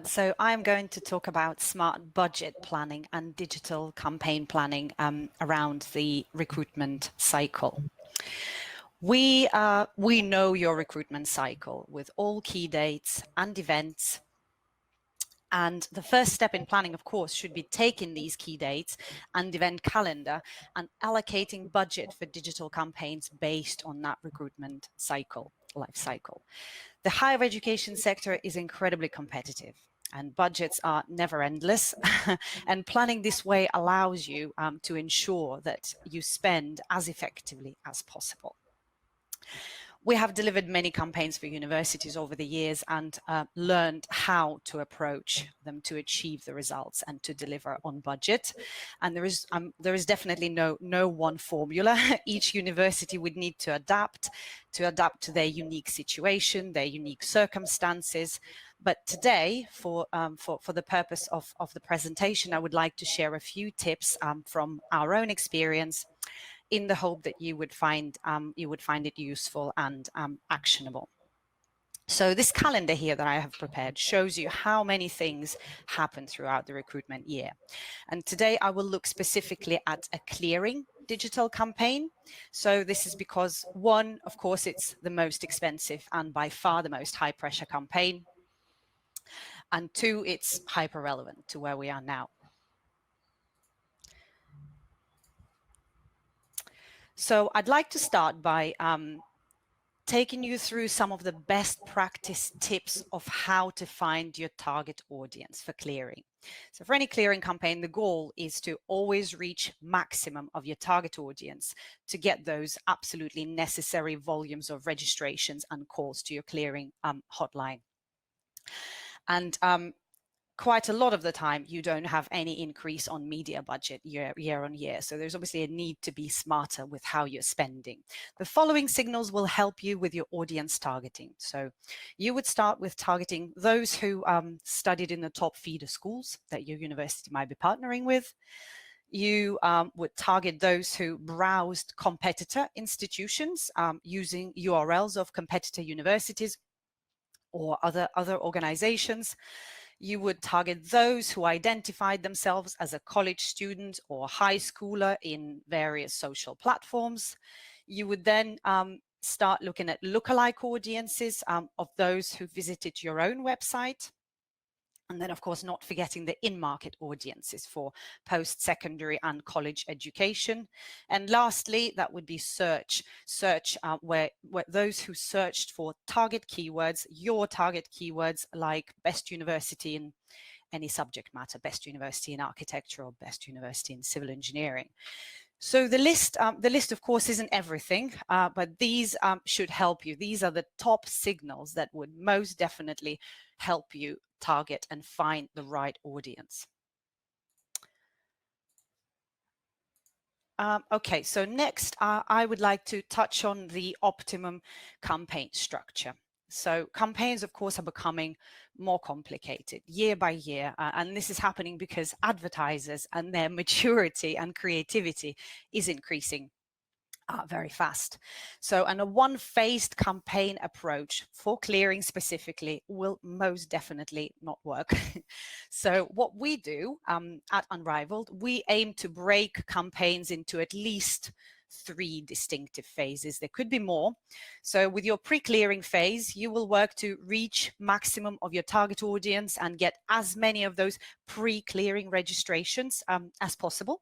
So I'm going to talk about smart budget planning and digital campaign planning around the recruitment cycle. We know your recruitment cycle with all key dates and events. And the first step in planning, of course, should be taking these key dates and event calendar and allocating budget for digital campaigns based on that recruitment cycle, life cycle. The higher education sector is incredibly competitive and budgets are never endless. And planning this way allows you to ensure that you spend as effectively as possible. We have delivered many campaigns for universities over the years and learned how to approach them to achieve the results and to deliver on budget. And there is definitely no one formula. Each university would need to adapt to their unique situation, their unique circumstances. But today, for the purpose of the presentation, I would like to share a few tips from our own experience, in the hope that you would find it useful and actionable. So this calendar here that I have prepared shows you how many things happen throughout the recruitment year. And today I will look specifically at a clearing digital campaign. So this is because, one, of course, it's the most expensive and by far the most high pressure campaign. And two, it's hyper relevant to where we are now. So I'd like to start by taking you through some of the best practice tips of how to find your target audience for clearing. So for any clearing campaign, the goal is to always reach maximum of your target audience to get those absolutely necessary volumes of registrations and calls to your clearing hotline. And quite a lot of the time, you don't have any increase on media budget year on year. So there's obviously a need to be smarter with how you're spending. The following signals will help you with your audience targeting. So you would start with targeting those who studied in the top feeder schools that your university might be partnering with. You would target those who browsed competitor institutions using URLs of competitor universities or other organizations. You would target those who identified themselves as a college student or high schooler in various social platforms. You would then start looking at lookalike audiences of those who visited your own website. And then, of course, not forgetting the in-market audiences for post-secondary and college education. And lastly, that would be search where those who searched for target keywords, your target keywords like best university in any subject matter, best university in architecture or best university in civil engineering. So the list, of course, isn't everything, but these should help you. These are the top signals that would most definitely help you target and find the right audience. Okay, so next, I would like to touch on the optimum campaign structure. So campaigns, of course, are becoming more complicated year by year. And this is happening because advertisers and their maturity and creativity is increasing very fast. So, and a one-phased campaign approach for clearing specifically will most definitely not work. So what we do at Unrivaled, we aim to break campaigns into at least 3 distinctive phases. There could be more. So with your pre-clearing phase, you will work to reach maximum of your target audience and get as many of those pre-clearing registrations as possible.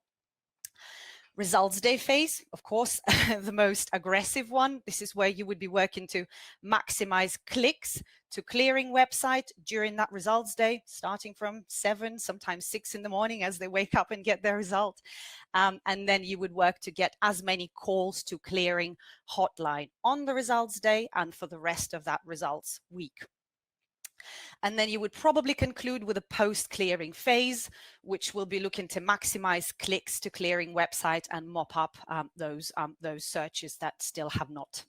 Results day phase, of course, the most aggressive one. This is where you would be working to maximize clicks to clearing website during that results day, starting from 7, sometimes 6 in the morning as they wake up and get their result. And then you would work to get as many calls to clearing hotline on the results day and for the rest of that results week. And then you would probably conclude with a post-clearing phase, which will be looking to maximize clicks to clearing website and mop up those searches that still have not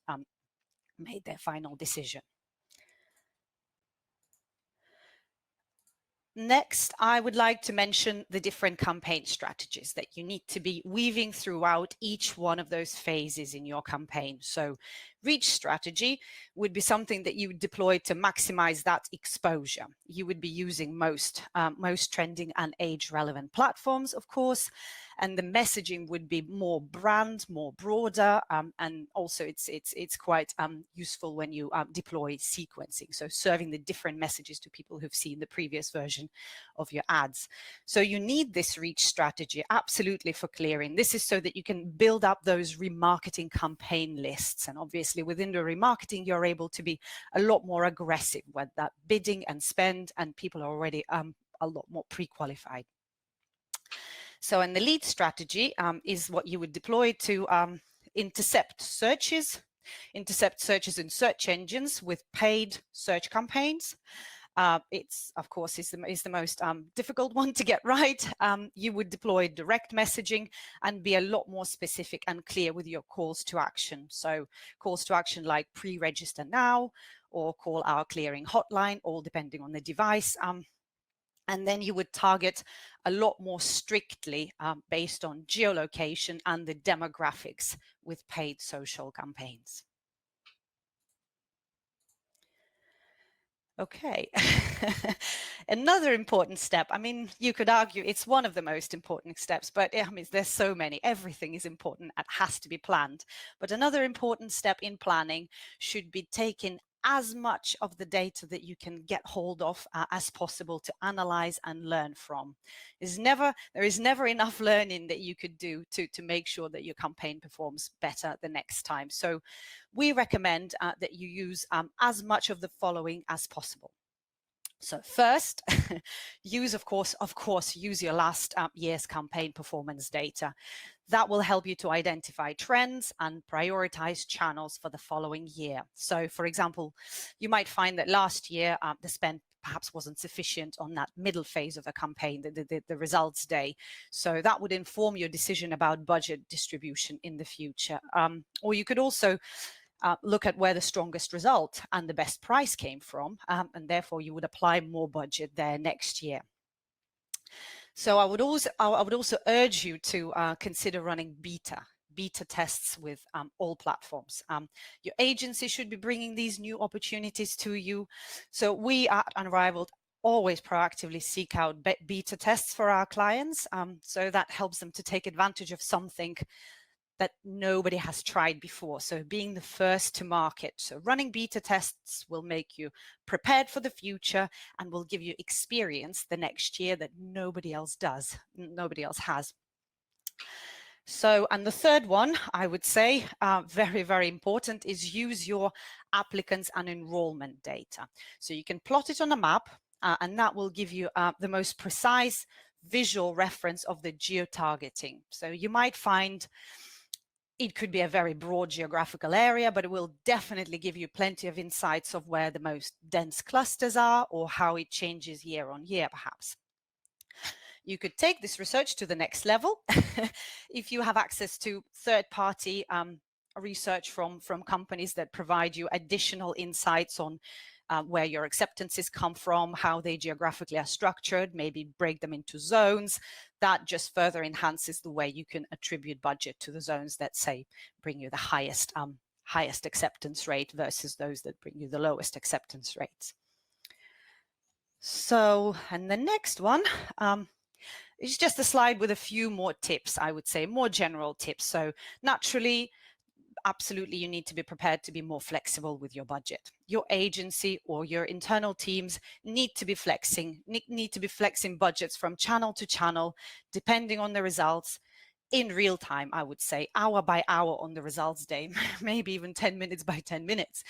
made their final decision. Next, I would like to mention the different campaign strategies that you need to be weaving throughout each one of those phases in your campaign. So Reach strategy would be something that you would deploy to maximize that exposure. You would be using most trending and age relevant platforms, of course, and the messaging would be more brand, more broader, and also it's quite useful when you deploy sequencing, so serving the different messages to people who've seen the previous version of your ads. So you need this reach strategy absolutely for clearing. This is so that you can build up those remarketing campaign lists, and obviously within the remarketing you're able to be a lot more aggressive with that bidding and spend, and people are already a lot more pre-qualified. So, and the lead strategy is what you would deploy to intercept searches in search engines with paid search campaigns. It's, of course, is the most difficult one to get right. You would deploy direct messaging and be a lot more specific and clear with your calls to action. So calls to action like pre-register now or call our clearing hotline, all depending on the device. And then you would target a lot more strictly based on geolocation and the demographics with paid social campaigns. Okay, another important step. I mean, you could argue it's one of the most important steps, but I mean, there's so many. Everything is important. It has to be planned. But another important step in planning should be taking as much of the data that you can get hold of as possible to analyze and learn from. There is never enough learning that you could do to make sure that your campaign performs better the next time. So we recommend that you use as much of the following as possible. So first, of course, use your last year's campaign performance data. That will help you to identify trends and prioritize channels for the following year. So, for example, you might find that last year the spend perhaps wasn't sufficient on that middle phase of a campaign, the results day. So that would inform your decision about budget distribution in the future. Or you could also look at where the strongest result and the best price came from, and therefore you would apply more budget there next year. So I would also urge you to consider running beta tests with all platforms. Your agency should be bringing these new opportunities to you. So we at Unrivaled always proactively seek out beta tests for our clients. So that helps them to take advantage of something that nobody has tried before. So being the first to market. So running beta tests will make you prepared for the future and will give you experience the next year that nobody else has. So, and the third one, I would say, very, very important, is use your applicants and enrollment data. So you can plot it on a map and that will give you the most precise visual reference of the geo-targeting. So you might find it could be a very broad geographical area, but it will definitely give you plenty of insights of where the most dense clusters are or how it changes year on year, perhaps. You could take this research to the next level if you have access to third-party research from companies that provide you additional insights on where your acceptances come from, how they geographically are structured, maybe break them into zones. That just further enhances the way you can attribute budget to the zones that, say, bring you the highest acceptance rate versus those that bring you the lowest acceptance rates. So, and the next one is just a slide with a few more tips, I would say, more general tips. So naturally, absolutely, you need to be prepared to be more flexible with your budget. Your agency or your internal teams need to be flexing budgets from channel to channel, depending on the results in real time, I would say, hour by hour on the results day, maybe even 10 minutes by 10 minutes.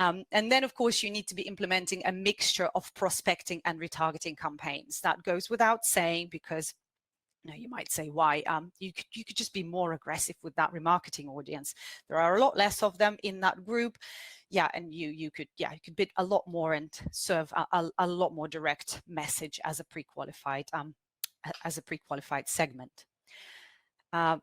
And then, of course, you need to be implementing a mixture of prospecting and retargeting campaigns. That goes without saying because you might say why. You could just be more aggressive with that remarketing audience. There are a lot less of them in that group. Yeah, and you could bid a lot more and serve a lot more direct message as a pre-qualified segment.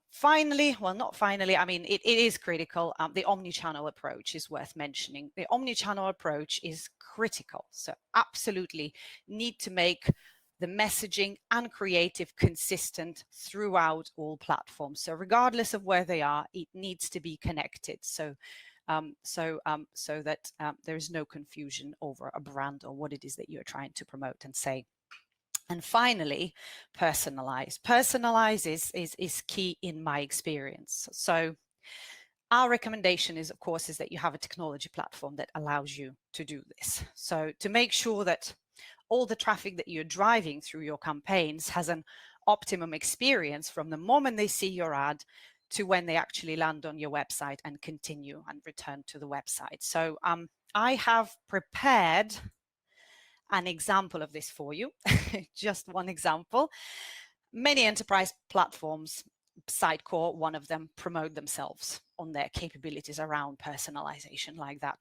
Finally, well, not finally, I mean, it is critical. The omni-channel approach is worth mentioning. The omni-channel approach is critical. So absolutely need to make the messaging and creative consistent throughout all platforms. So regardless of where they are, it needs to be connected. So so that there is no confusion over a brand or what it is that you're trying to promote and say. And finally, personalize. Personalize is key in my experience. So our recommendation is, of course, is that you have a technology platform that allows you to do this. So to make sure that all the traffic that you're driving through your campaigns has an optimum experience from the moment they see your ad to when they actually land on your website and continue and return to the website. So I have prepared an example of this for you, just one example. Many enterprise platforms, Sitecore, one of them, promote themselves on their capabilities around personalization like that.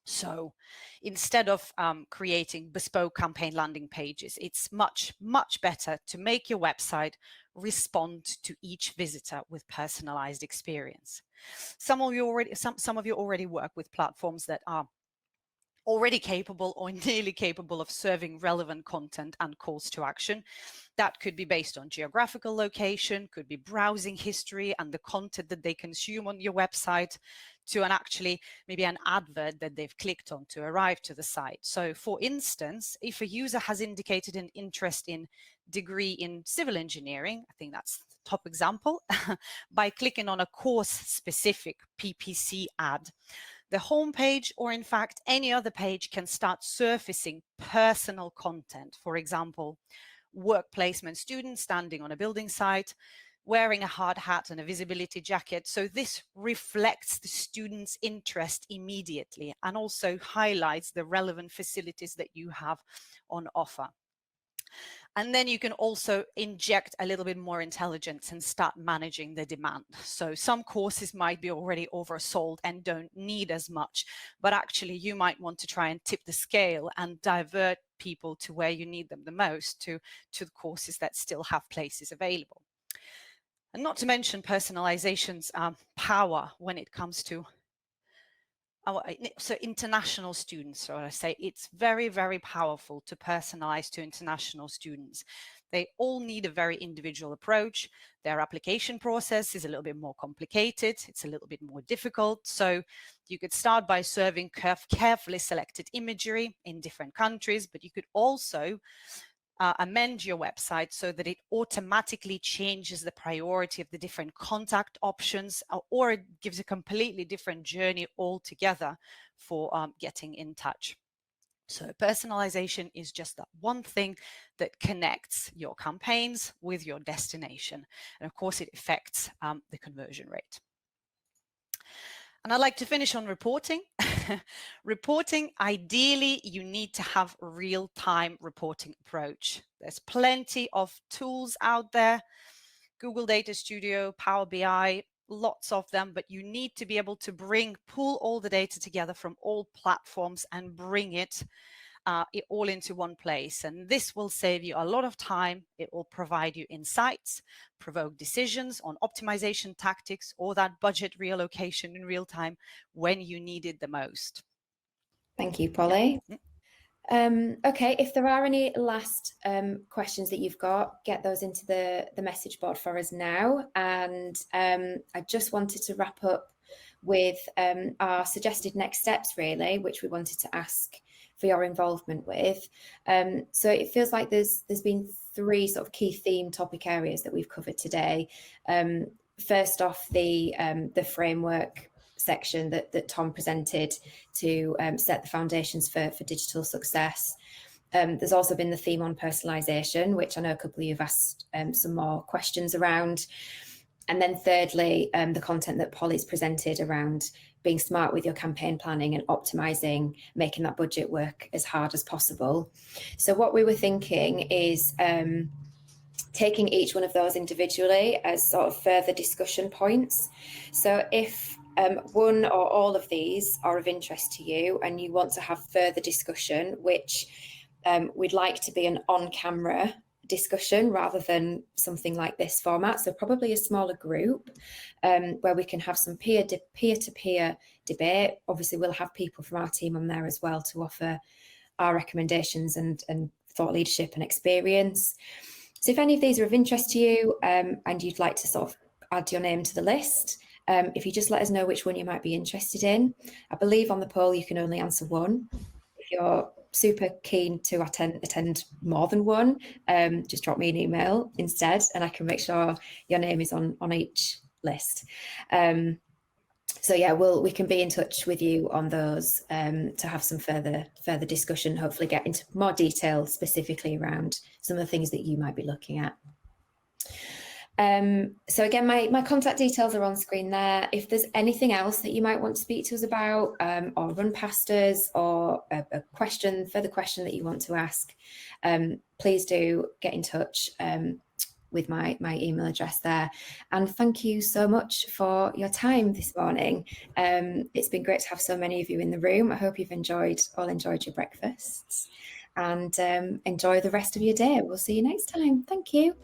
So instead of creating bespoke campaign landing pages, it's much, much better to make your website respond to each visitor with personalized experience. Some of you already work with platforms that are already capable or nearly capable of serving relevant content and calls to action. That could be based on geographical location, could be browsing history and the content that they consume on your website, to maybe an advert that they've clicked on to arrive to the site. So for instance, if a user has indicated an interest in degree in civil engineering, I think that's the top example, by clicking on a course-specific PPC ad, the homepage, or in fact any other page, can start surfacing personal content. For example, work placement student standing on a building site, wearing a hard hat and a visibility jacket. So this reflects the student's interest immediately and also highlights the relevant facilities that you have on offer. And then you can also inject a little bit more intelligence and start managing the demand. So some courses might be already oversold and don't need as much, but actually you might want to try and tip the scale and divert people to where you need them the most, to the courses that still have places available. And not to mention personalization's power when it comes to international students. So I say it's very, very powerful to personalize to international students. They all need a very individual approach. Their application process is a little bit more complicated. It's a little bit more difficult. So you could start by serving carefully selected imagery in different countries, but you could also amend your website so that it automatically changes the priority of the different contact options, or it gives a completely different journey altogether for getting in touch. So personalization is just that one thing that connects your campaigns with your destination. And of course, it affects the conversion rate. And I'd like to finish on reporting. Reporting, ideally, you need to have a real-time reporting approach. There's plenty of tools out there, Google Data Studio, Power BI, lots of them, but you need to be able to pull all the data together from all platforms and bring it all into one place. And this will save you a lot of time. It will provide you insights, provoke decisions on optimization tactics, or that budget reallocation in real time when you need it the most. Thank you, Polly. Okay, if there are any last questions that you've got, get those into the message board for us now. And I just wanted to wrap up with our suggested next steps, really, which we wanted to ask for your involvement with. So it feels like there's been three sort of key theme topic areas that we've covered today. First off, the framework section that Tom presented to set the foundations for digital success. There's also been the theme on personalisation, which I know a couple of you have asked some more questions around. And then thirdly, the content that Polly's presented around being smart with your campaign planning and optimising, making that budget work as hard as possible. So what we were thinking is taking each one of those individually as sort of further discussion points. So if one or all of these are of interest to you and you want to have further discussion, which we'd like to be an on-camera discussion rather than something like this format, so probably a smaller group where we can have some peer-to-peer debate. Obviously, we'll have people from our team on there as well to offer our recommendations and thought leadership and experience. So if any of these are of interest to you and you'd like to sort of add your name to the list, If you just let us know which one you might be interested in. I believe on the poll you can only answer one. If you're super keen to attend more than one, just drop me an email instead, and I can make sure your name is on each list. So yeah, we can be in touch with you on those to have some further discussion, hopefully get into more detail specifically around some of the things that you might be looking at. So again, my contact details are on screen there. If there's anything else that you might want to speak to us about, or run past us, or a further question that you want to ask, please do get in touch with my email address there. And thank you so much for your time this morning. It's been great to have so many of you in the room. I hope you've all enjoyed your breakfasts, and enjoy the rest of your day. We'll see you next time. Thank you.